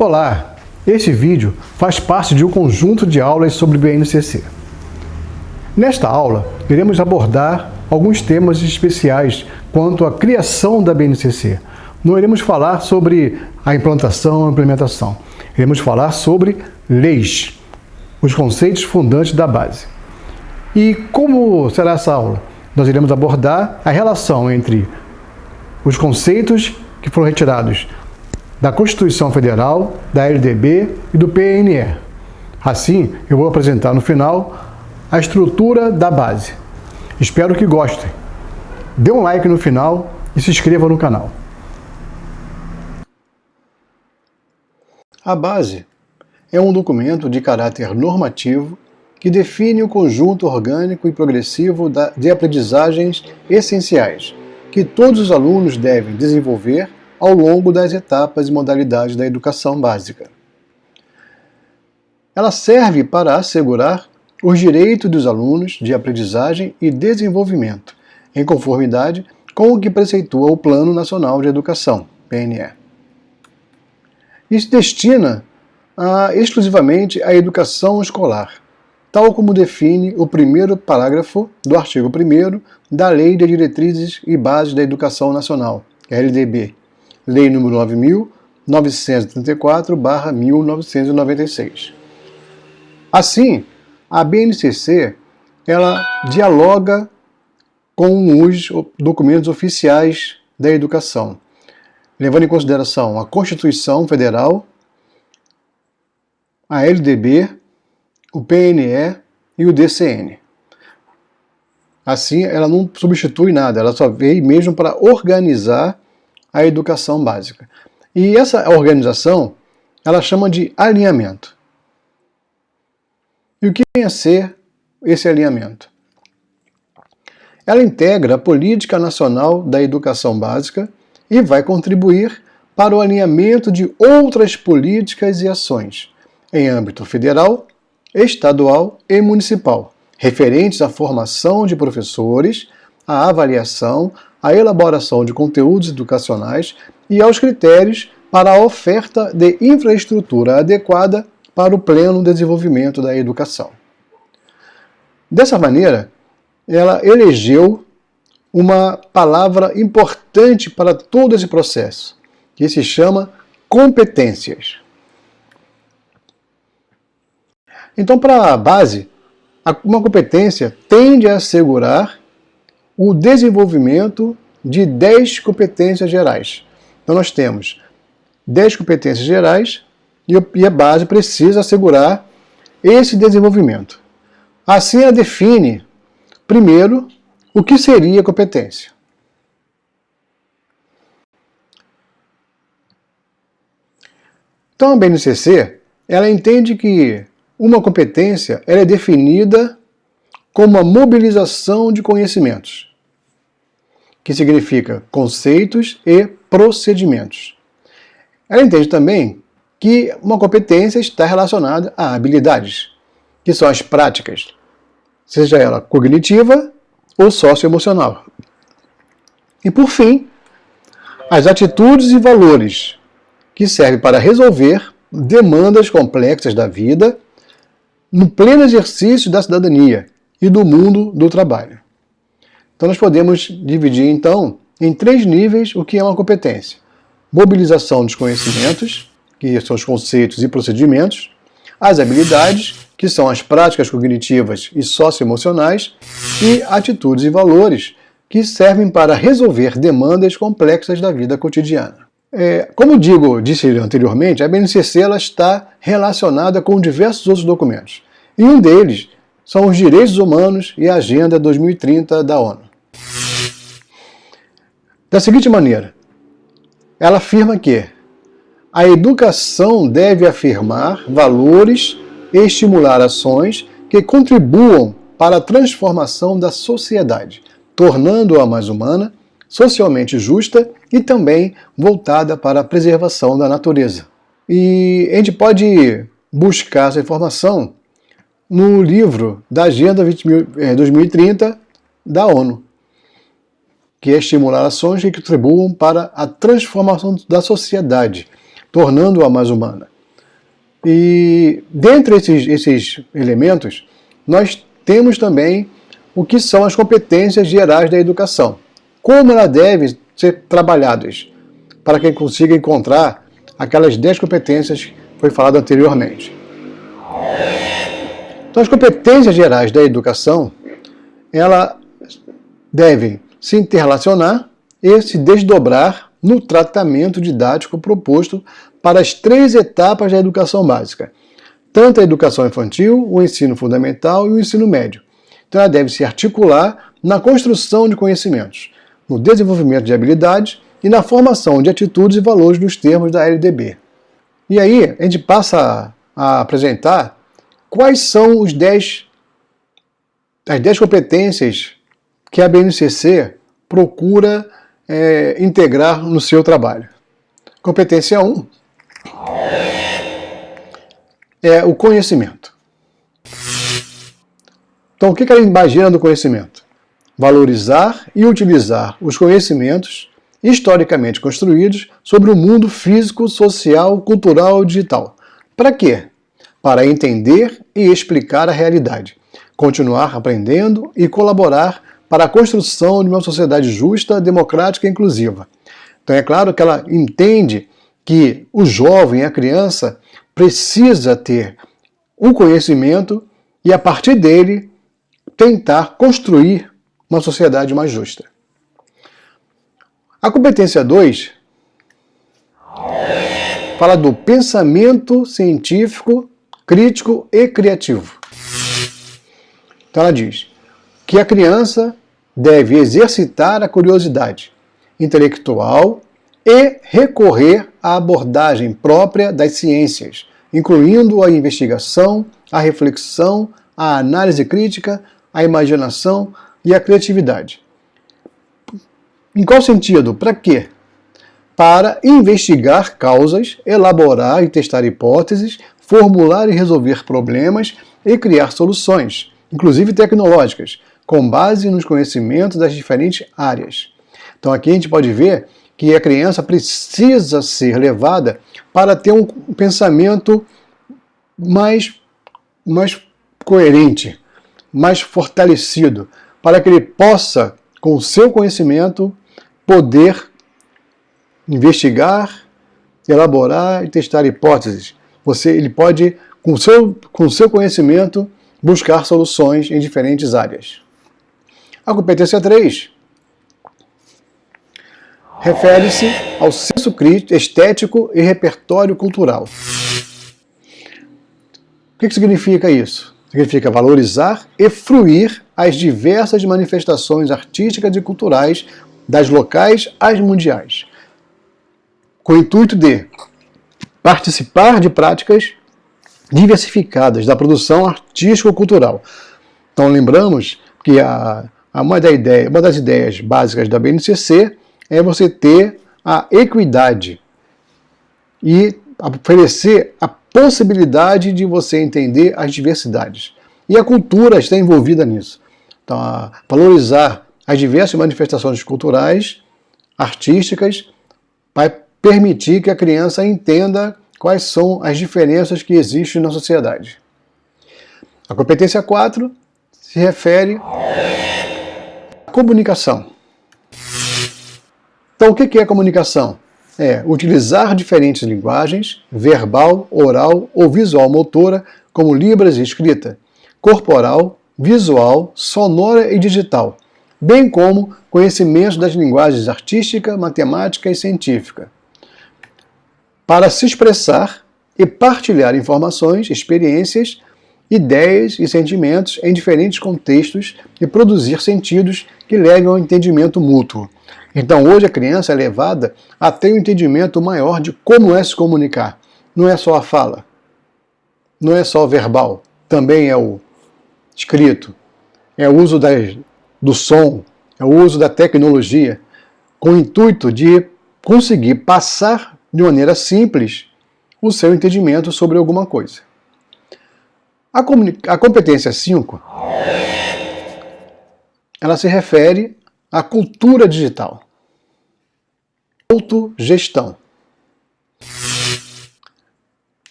Olá, este vídeo faz parte de um conjunto de aulas sobre BNCC. Nesta aula, iremos abordar alguns temas especiais quanto à criação da BNCC. Não iremos falar sobre a implantação e implementação. Iremos falar sobre leis, os conceitos fundantes da base. E como será essa aula? Nós iremos abordar a relação entre os conceitos que foram retirados da Constituição Federal, da LDB e do PNE. Assim, eu vou apresentar no final a estrutura da base. Espero que gostem. Dê um like no final e se inscreva no canal. A base é um documento de caráter normativo que define o conjunto orgânico e progressivo de aprendizagens essenciais que todos os alunos devem desenvolver ao longo das etapas e modalidades da educação básica. Ela serve para assegurar os direitos dos alunos de aprendizagem e desenvolvimento, em conformidade com o que preceitua o Plano Nacional de Educação, PNE. E se destina exclusivamente à educação escolar, tal como define o primeiro parágrafo do artigo 1º da Lei de Diretrizes e Bases da Educação Nacional, LDB, Lei nº 9.934/1996. Assim, a BNCC ela dialoga com os documentos oficiais da educação, levando em consideração a Constituição Federal, a LDB, o PNE e o DCN. Assim, ela não substitui nada, ela só veio mesmo para organizar a educação básica. E essa organização, ela chama de alinhamento. E o que vem a ser esse alinhamento? Ela integra a Política Nacional da Educação Básica e vai contribuir para o alinhamento de outras políticas e ações em âmbito federal, estadual e municipal, referentes à formação de professores, à avaliação, à elaboração de conteúdos educacionais e aos critérios para a oferta de infraestrutura adequada para o pleno desenvolvimento da educação. Dessa maneira, ela elegeu uma palavra importante para todo esse processo, que se chama competências. Então, para a base, uma competência tende a assegurar o desenvolvimento de 10 competências gerais. Então nós temos 10 competências gerais e a base precisa assegurar esse desenvolvimento. Assim ela define, primeiro, o que seria competência. Então a BNCC, ela entende que uma competência ela é definida como a mobilização de conhecimentos, que significa conceitos e procedimentos. Ela entende também que uma competência está relacionada a habilidades, que são as práticas, seja ela cognitiva ou socioemocional. E por fim, as atitudes e valores, que servem para resolver demandas complexas da vida no pleno exercício da cidadania e do mundo do trabalho. Então nós podemos dividir então em 3 níveis o que é uma competência. Mobilização dos conhecimentos, que são os conceitos e procedimentos, as habilidades, que são as práticas cognitivas e socioemocionais, e atitudes e valores, que servem para resolver demandas complexas da vida cotidiana. Como disse anteriormente, a BNCC ela está relacionada com diversos outros documentos. E um deles são os Direitos Humanos e a Agenda 2030 da ONU. Da seguinte maneira, ela afirma que a educação deve afirmar valores e estimular ações que contribuam para a transformação da sociedade, tornando-a mais humana, socialmente justa e também voltada para a preservação da natureza. E a gente pode buscar essa informação no livro da Agenda 2030 da ONU, que é estimular ações que contribuam para a transformação da sociedade, tornando-a mais humana. E dentre esses elementos, nós temos também o que são as competências gerais da educação. Como ela deve ser trabalhadas para que consiga encontrar aquelas 10 competências que foi falado anteriormente. Então, as competências gerais da educação, elas devem se interrelacionar e se desdobrar no tratamento didático proposto para as 3 etapas da educação básica, tanto a educação infantil, o ensino fundamental e o ensino médio. Então, ela deve se articular na construção de conhecimentos, no desenvolvimento de habilidades e na formação de atitudes e valores nos termos da LDB. E aí, a gente passa a apresentar quais são as 10 competências que a BNCC procura integrar no seu trabalho. Competência 1 é o conhecimento. Então, o que ela imagina do conhecimento? Valorizar e utilizar os conhecimentos historicamente construídos sobre o mundo físico, social, cultural e digital. Para quê? Para entender e explicar a realidade, continuar aprendendo e colaborar para a construção de uma sociedade justa, democrática e inclusiva. Então é claro que ela entende que o jovem, a criança, precisa ter um conhecimento e, a partir dele, tentar construir uma sociedade mais justa. A competência 2 fala do pensamento científico, crítico e criativo. Então ela diz que a criança deve exercitar a curiosidade intelectual e recorrer à abordagem própria das ciências, incluindo a investigação, a reflexão, a análise crítica, a imaginação e a criatividade. Em qual sentido? Para quê? Para investigar causas, elaborar e testar hipóteses, formular e resolver problemas e criar soluções, inclusive tecnológicas, com base nos conhecimentos das diferentes áreas. Então aqui a gente pode ver que a criança precisa ser levada para ter um pensamento mais coerente, mais fortalecido, para que ele possa, com o seu conhecimento, poder investigar, elaborar e testar hipóteses. Ele pode, com o seu conhecimento, buscar soluções em diferentes áreas. A competência 3 refere-se ao senso crítico, estético e repertório cultural. O que significa isso? Significa valorizar e fruir as diversas manifestações artísticas e culturais, das locais às mundiais, com o intuito de participar de práticas diversificadas da produção artístico-cultural. Então lembramos que uma das ideias básicas da BNCC é você ter a equidade e oferecer a possibilidade de você entender as diversidades. E a cultura está envolvida nisso. Então, valorizar as diversas manifestações culturais, artísticas, vai permitir que a criança entenda quais são as diferenças que existem na sociedade. A competência 4 se refere à comunicação. Então, o que é comunicação? É utilizar diferentes linguagens, verbal, oral ou visual motora, como libras e escrita, corporal, visual, sonora e digital, bem como conhecimentos das linguagens artística, matemática e científica, para se expressar e partilhar informações, experiências, ideias e sentimentos em diferentes contextos e produzir sentidos que levem ao entendimento mútuo. Então hoje a criança é levada a ter um entendimento maior de como é se comunicar. Não é só a fala, não é só o verbal, também é o escrito, é o uso do som, é o uso da tecnologia, com o intuito de conseguir passar de maneira simples o seu entendimento sobre alguma coisa. A competência 5, ela se refere à cultura digital. Autogestão.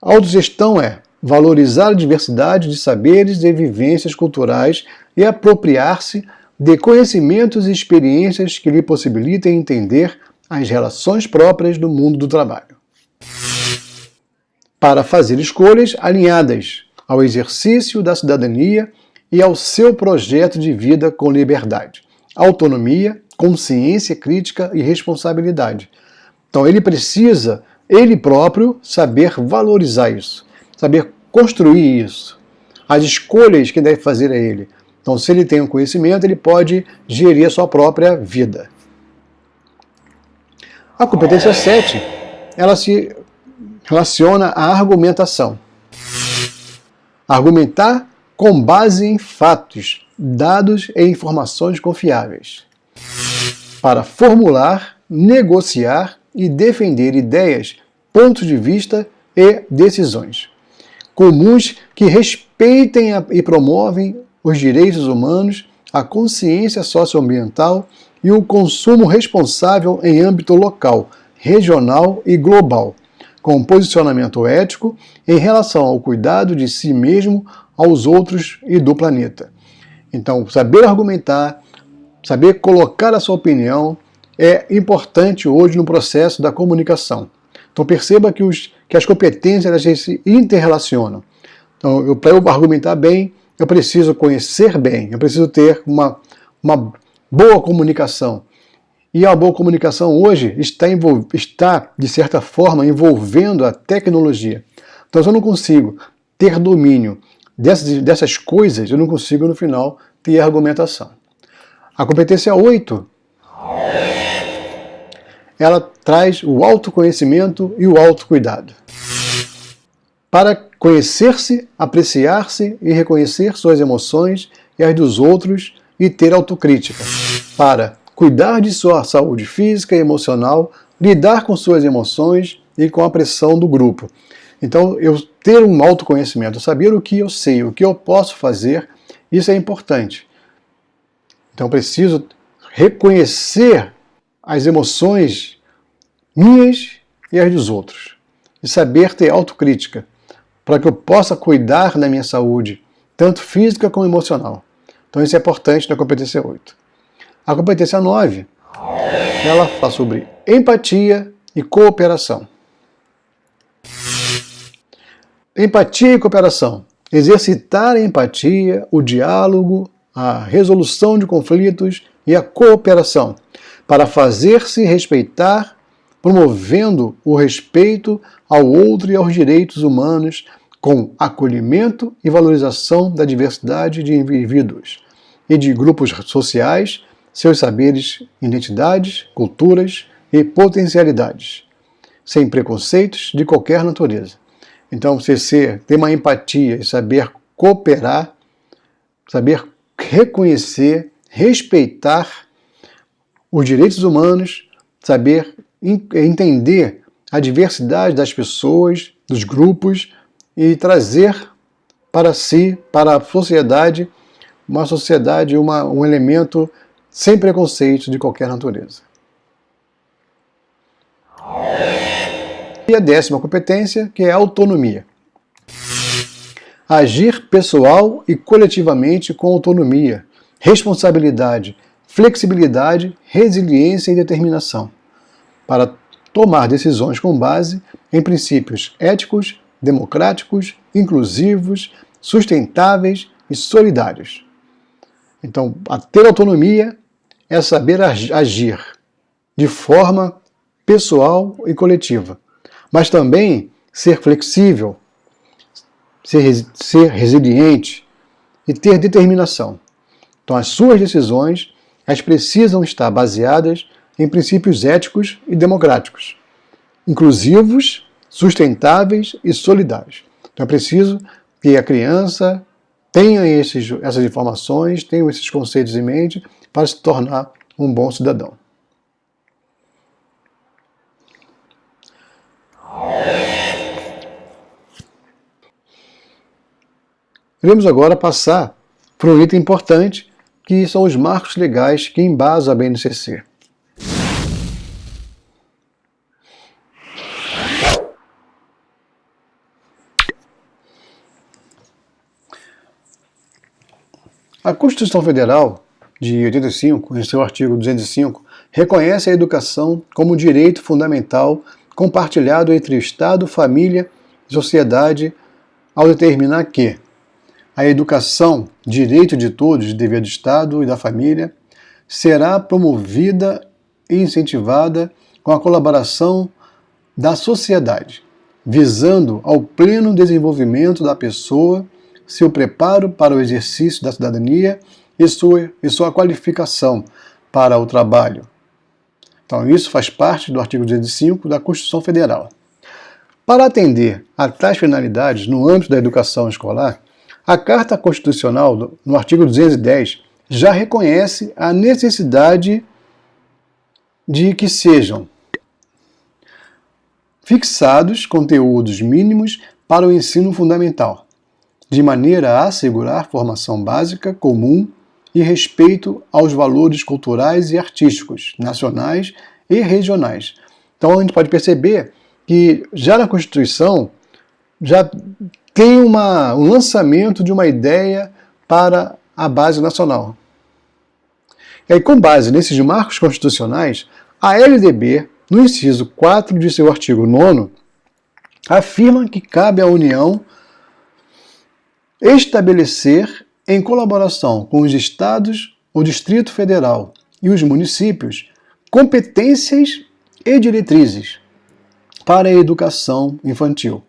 Autogestão é valorizar a diversidade de saberes e vivências culturais e apropriar-se de conhecimentos e experiências que lhe possibilitem entender as relações próprias do mundo do trabalho. Para fazer escolhas alinhadas ao exercício da cidadania e ao seu projeto de vida com liberdade, autonomia, consciência crítica e responsabilidade. Então ele precisa, ele próprio, saber valorizar isso, saber construir isso. As escolhas que deve fazer é ele. Então, se ele tem um conhecimento, ele pode gerir a sua própria vida. A competência 7, ela se relaciona à argumentação. Argumentar com base em fatos, dados e informações confiáveis. Para formular, negociar e defender ideias, pontos de vista e decisões comuns que respeitem e promovem os direitos humanos, a consciência socioambiental e o consumo responsável em âmbito local, regional e global, com posicionamento ético em relação ao cuidado de si mesmo, aos outros e do planeta. Então, saber argumentar, saber colocar a sua opinião é importante hoje no processo da comunicação. Então perceba que as competências elas se interrelacionam. Então, para eu argumentar bem, eu preciso conhecer bem, eu preciso ter uma boa comunicação. E a boa comunicação hoje está, de certa forma, envolvendo a tecnologia. Então, se eu não consigo ter domínio dessas coisas, eu não consigo, no final, ter argumentação. A competência 8, ela traz o autoconhecimento e o autocuidado. Para conhecer-se, apreciar-se e reconhecer suas emoções e as dos outros e ter autocrítica. Para cuidar de sua saúde física e emocional, lidar com suas emoções e com a pressão do grupo. Então, eu ter um autoconhecimento, saber o que eu sei, o que eu posso fazer, isso é importante. Então, eu preciso reconhecer as emoções minhas e as dos outros. E saber ter autocrítica, para que eu possa cuidar da minha saúde, tanto física como emocional. Então isso é importante na competência 8. A competência 9, ela fala sobre empatia e cooperação. Empatia e cooperação. Exercitar a empatia, o diálogo, a resolução de conflitos e a cooperação, para fazer-se respeitar, promovendo o respeito ao outro e aos direitos humanos, com acolhimento e valorização da diversidade de indivíduos e de grupos sociais, seus saberes, identidades, culturas e potencialidades, sem preconceitos de qualquer natureza. Então, você ter uma empatia e saber cooperar, saber reconhecer, respeitar os direitos humanos, saber entender a diversidade das pessoas, dos grupos e trazer para si, para a sociedade, uma sociedade, um elemento sem preconceito de qualquer natureza. E a 10ª competência, que é a autonomia. Agir pessoal e coletivamente com autonomia, responsabilidade, flexibilidade, resiliência e determinação, para tomar decisões com base em princípios éticos, democráticos, inclusivos, sustentáveis e solidários. Então, ter autonomia é saber agir de forma pessoal e coletiva, mas também ser flexível, ser resiliente e ter determinação. Então, as suas decisões elas precisam estar baseadas em princípios éticos e democráticos, inclusivos, sustentáveis e solidários. Então é preciso que a criança tenha essas informações, tenha esses conceitos em mente para se tornar um bom cidadão. Iremos agora passar para um item importante, que são os marcos legais que embasam a BNCC. A Constituição Federal de 85, em seu artigo 205, reconhece a educação como direito fundamental compartilhado entre Estado, família e sociedade, ao determinar que a educação, direito de todos, dever do Estado e da família, será promovida e incentivada com a colaboração da sociedade, visando ao pleno desenvolvimento da pessoa, seu preparo para o exercício da cidadania e sua qualificação para o trabalho. Então, isso faz parte do artigo 205 da Constituição Federal. Para atender a tais finalidades no âmbito da educação escolar, a Carta Constitucional, no artigo 210, já reconhece a necessidade de que sejam fixados conteúdos mínimos para o ensino fundamental, de maneira a assegurar formação básica, comum e respeito aos valores culturais e artísticos, nacionais e regionais. Então a gente pode perceber que já na Constituição já tem um lançamento de uma ideia para a base nacional. E aí, com base nesses marcos constitucionais, a LDB, no inciso 4 de seu artigo 9º, afirma que cabe à União estabelecer, em colaboração com os Estados, o Distrito Federal e os municípios, competências e diretrizes para a educação infantil,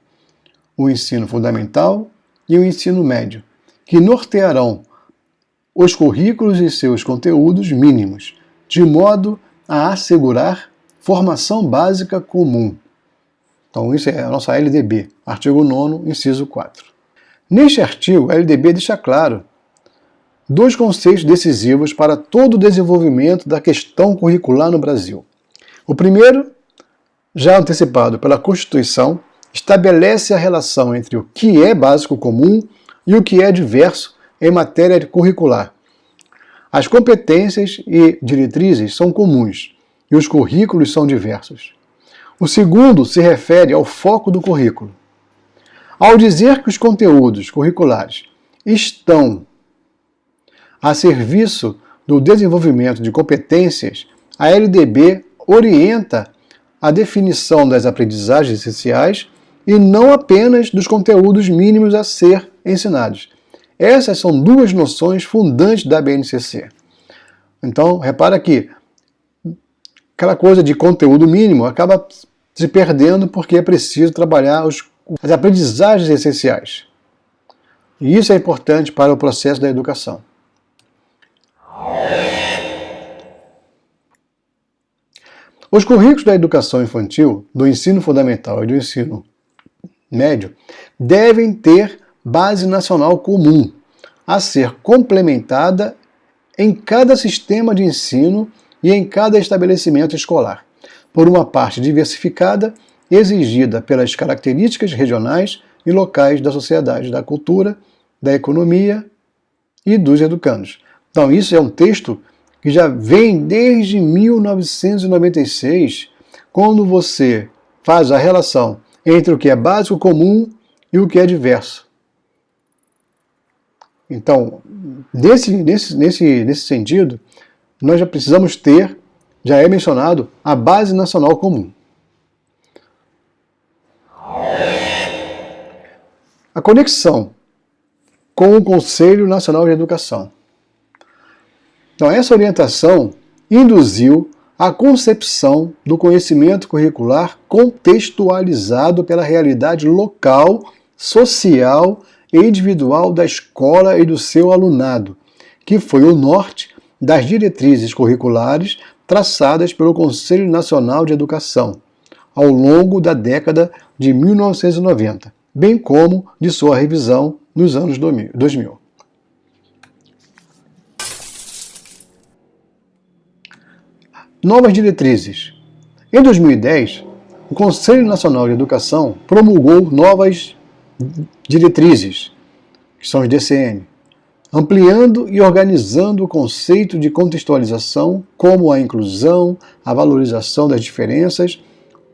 o ensino fundamental e o ensino médio, que nortearão os currículos e seus conteúdos mínimos, de modo a assegurar formação básica comum. Então, isso é a nossa LDB, artigo 9º, inciso 4. Neste artigo, a LDB deixa claro dois conceitos decisivos para todo o desenvolvimento da questão curricular no Brasil. O primeiro, já antecipado pela Constituição, estabelece a relação entre o que é básico comum e o que é diverso em matéria curricular. As competências e diretrizes são comuns e os currículos são diversos. O segundo se refere ao foco do currículo. Ao dizer que os conteúdos curriculares estão a serviço do desenvolvimento de competências, a LDB orienta a definição das aprendizagens essenciais e não apenas dos conteúdos mínimos a ser ensinados. Essas são duas noções fundantes da BNCC. Então, repara que aquela coisa de conteúdo mínimo acaba se perdendo porque é preciso trabalhar as aprendizagens essenciais. E isso é importante para o processo da educação. Os currículos da educação infantil, do ensino fundamental e do ensino médio devem ter base nacional comum, a ser complementada em cada sistema de ensino e em cada estabelecimento escolar, por uma parte diversificada, exigida pelas características regionais e locais da sociedade, da cultura, da economia e dos educandos. Então, isso é um texto que já vem desde 1996, quando você faz a relação entre o que é básico comum e o que é diverso. Então, nesse sentido, nós já precisamos ter, já é mencionado, a base nacional comum. A conexão com o Conselho Nacional de Educação. Então, essa orientação induziu a concepção do conhecimento curricular contextualizado pela realidade local, social e individual da escola e do seu alunado, que foi o norte das diretrizes curriculares traçadas pelo Conselho Nacional de Educação ao longo da década de 1990, bem como de sua revisão nos anos 2000. Novas diretrizes. Em 2010, o Conselho Nacional de Educação promulgou novas diretrizes, que são os DCN, ampliando e organizando o conceito de contextualização, como a inclusão, a valorização das diferenças,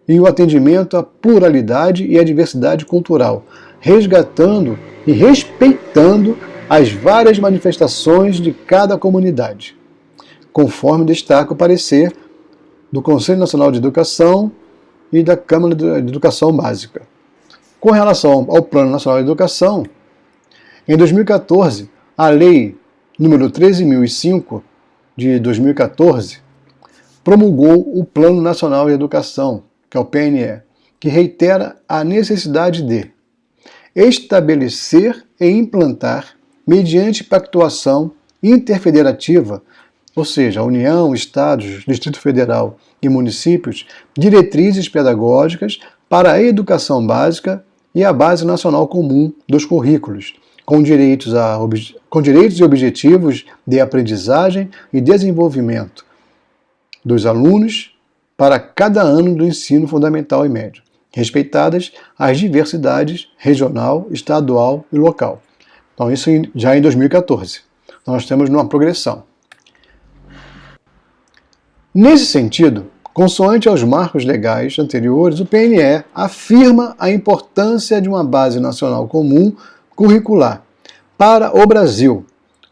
e o atendimento à pluralidade e à diversidade cultural, resgatando e respeitando as várias manifestações de cada comunidade, conforme destaca o parecer do Conselho Nacional de Educação e da Câmara de Educação Básica. Com relação ao Plano Nacional de Educação, em 2014, a Lei número 13.005 de 2014 promulgou o Plano Nacional de Educação, que é o PNE, que reitera a necessidade de estabelecer e implantar, mediante pactuação interfederativa, ou seja, a União, Estados, Distrito Federal e municípios, diretrizes pedagógicas para a educação básica e a base nacional comum dos currículos, com direitos e objetivos de aprendizagem e desenvolvimento dos alunos para cada ano do ensino fundamental e médio, respeitadas as diversidades regional, estadual e local. Então isso já em 2014. Nós temos uma progressão. Nesse sentido, consoante aos marcos legais anteriores, o PNE afirma a importância de uma base nacional comum curricular para o Brasil,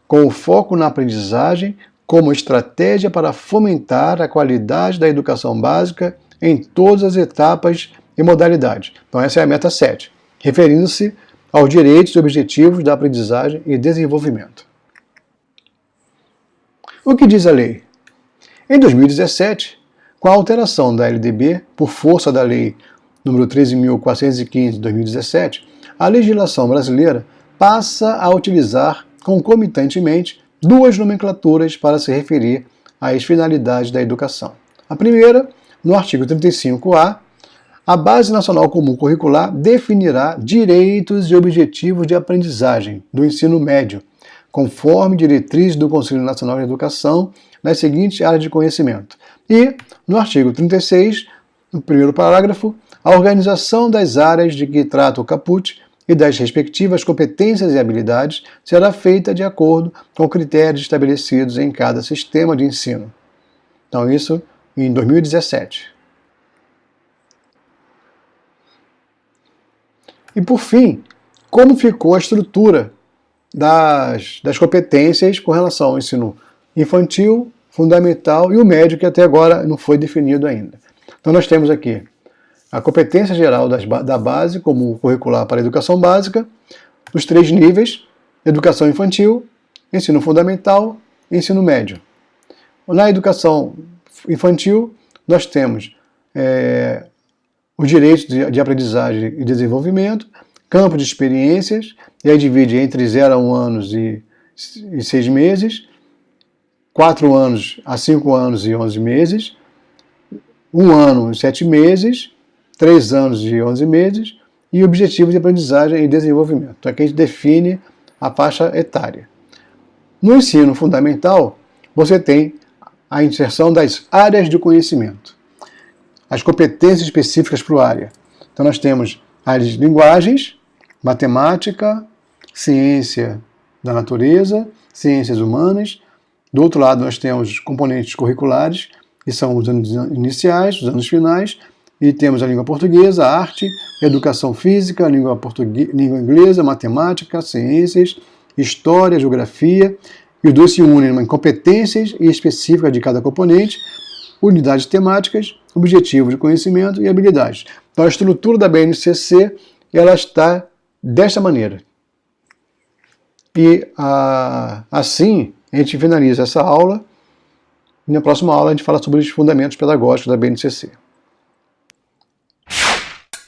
com o foco na aprendizagem como estratégia para fomentar a qualidade da educação básica em todas as etapas e modalidades. Então essa é a meta 7, referindo-se aos direitos e objetivos da aprendizagem e desenvolvimento. O que diz a lei? Em 2017, com a alteração da LDB, por força da Lei nº 13.415 de 2017, a legislação brasileira passa a utilizar concomitantemente duas nomenclaturas para se referir às finalidades da educação. A primeira, no artigo 35A, a Base Nacional Comum Curricular definirá direitos e objetivos de aprendizagem do ensino médio, conforme diretrizes do Conselho Nacional de Educação, nas seguintes áreas de conhecimento. E, no artigo 36, no primeiro parágrafo, a organização das áreas de que trata o caput e das respectivas competências e habilidades será feita de acordo com critérios estabelecidos em cada sistema de ensino. Então, isso em 2017. E, por fim, como ficou a estrutura das competências com relação ao ensino infantil, fundamental e o médio, que até agora não foi definido ainda. Então nós temos aqui a competência geral da base, como curricular para a educação básica, os 3 níveis, educação infantil, ensino fundamental e ensino médio. Na educação infantil, nós temos os direitos de aprendizagem e desenvolvimento, campo de experiências, e aí divide entre 0 a 1 anos e 6 meses, 4 anos a 5 anos e 11 meses, 1 ano e 7 meses, 3 anos e 11 meses, e objetivos de aprendizagem e desenvolvimento. Então aqui a gente define a faixa etária. No ensino fundamental, você tem a inserção das áreas de conhecimento, as competências específicas para a área. Então nós temos áreas de linguagens, matemática, ciência da natureza, ciências humanas. Do outro lado nós temos componentes curriculares, que são os anos iniciais, os anos finais, e temos a língua portuguesa, a arte, educação física, língua inglesa, matemática, ciências, história, geografia, e os dois se unem em competências específicas de cada componente, unidades temáticas, objetivos de conhecimento e habilidades. Então a estrutura da BNCC ela está desta maneira. E assim a gente finaliza essa aula, e na próxima aula a gente fala sobre os fundamentos pedagógicos da BNCC.